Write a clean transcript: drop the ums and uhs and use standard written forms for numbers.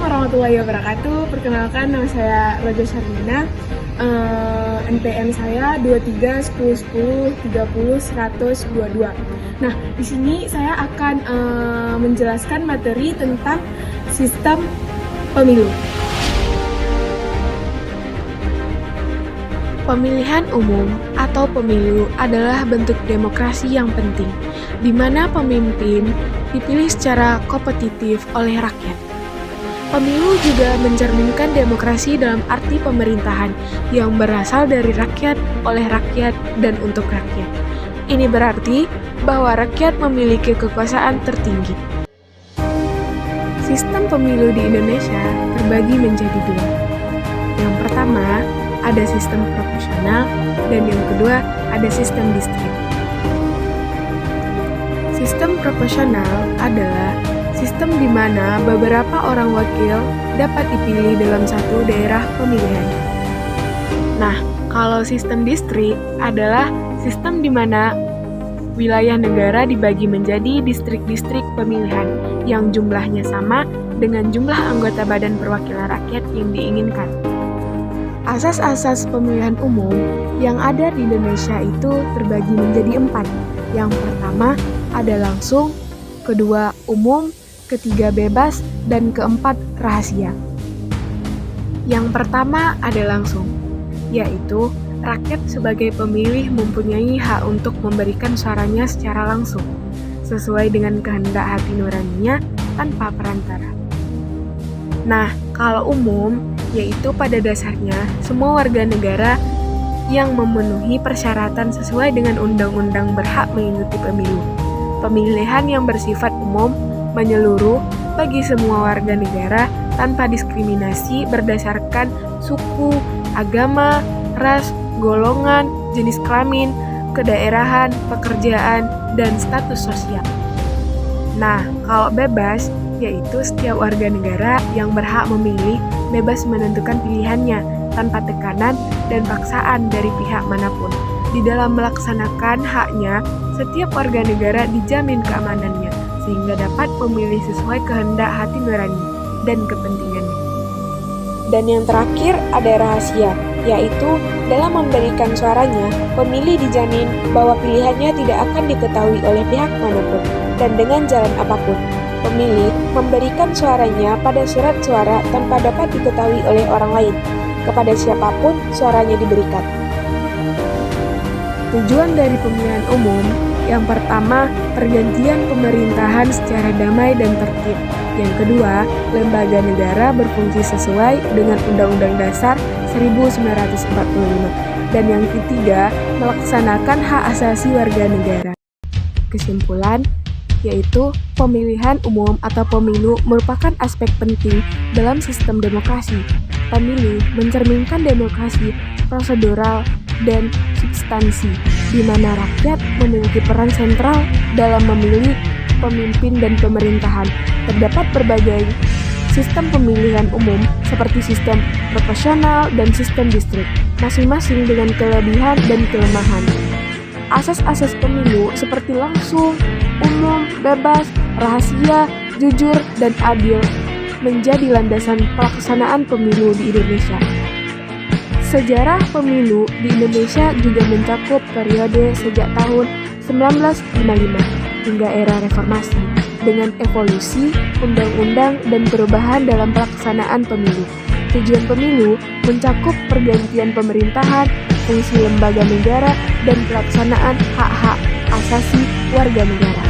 warahmatullahi wabarakatuh. Perkenalkan, nama saya Roja Sharmina. NPM saya 23 10 10 30 122. Nah, di sini saya akan menjelaskan materi tentang sistem pemilu. Pemilihan umum atau pemilu adalah bentuk demokrasi yang penting, di mana pemimpin dipilih secara kompetitif oleh rakyat. Pemilu juga mencerminkan demokrasi dalam arti pemerintahan yang berasal dari rakyat, oleh rakyat, dan untuk rakyat. Ini berarti bahwa rakyat memiliki kekuasaan tertinggi. Sistem pemilu di Indonesia terbagi menjadi dua. Yang pertama, ada sistem proporsional, dan yang kedua, ada sistem distrik. Sistem proporsional adalah sistem di mana beberapa orang wakil dapat dipilih dalam satu daerah pemilihan. Nah, kalau sistem distrik adalah sistem di mana wilayah negara dibagi menjadi distrik-distrik pemilihan yang jumlahnya sama dengan jumlah anggota Badan Perwakilan Rakyat yang diinginkan. Asas-asas pemilihan umum yang ada di Indonesia itu terbagi menjadi 4. Yang pertama ada langsung, kedua umum, ketiga bebas, dan keempat rahasia. Yang pertama ada langsung, yaitu rakyat sebagai pemilih mempunyai hak untuk memberikan suaranya secara langsung, sesuai dengan kehendak hati nuraninya tanpa perantara. Nah, kalau umum, yaitu pada dasarnya semua warga negara yang memenuhi persyaratan sesuai dengan undang-undang berhak mengikuti pemilu. Pemilihan yang bersifat umum menyeluruh bagi semua warga negara tanpa diskriminasi berdasarkan suku, agama, ras, golongan, jenis kelamin, kedaerahan, pekerjaan, dan status sosial. Nah, kalau bebas, yaitu setiap warga negara yang berhak memilih bebas menentukan pilihannya tanpa tekanan dan paksaan dari pihak manapun. Di dalam melaksanakan haknya, setiap warga negara dijamin keamanannya, sehingga dapat memilih sesuai kehendak hati nurani dan kepentingannya. Dan yang terakhir ada rahasia, yaitu dalam memberikan suaranya, pemilih dijamin bahwa pilihannya tidak akan diketahui oleh pihak manapun dan dengan jalan apapun. Pemilih memberikan suaranya pada surat suara tanpa dapat diketahui oleh orang lain. Kepada siapapun suaranya diberikan. Tujuan dari pemilihan umum, yang pertama, pergantian pemerintahan secara damai dan tertib. Yang kedua, lembaga negara berfungsi sesuai dengan Undang-Undang Dasar 1945. Dan yang ketiga, melaksanakan hak asasi warga negara. Kesimpulan, yaitu pemilihan umum atau pemilu merupakan aspek penting dalam sistem demokrasi. Pemilu mencerminkan demokrasi prosedural dan substansi, di mana rakyat memiliki peran sentral dalam memilih pemimpin dan pemerintahan. Terdapat berbagai sistem pemilihan umum seperti sistem proporsional dan sistem distrik, masing-masing dengan kelebihan dan kelemahan. Asas-asas pemilu seperti langsung, umum, bebas, rahasia, jujur, dan adil menjadi landasan pelaksanaan pemilu di Indonesia. Sejarah pemilu di Indonesia juga mencakup periode sejak tahun 1955 hingga era reformasi, dengan evolusi, undang-undang, dan perubahan dalam pelaksanaan pemilu. Tujuan pemilu mencakup pergantian pemerintahan, fungsi lembaga negara, dan pelaksanaan hak-hak asasi warga negara.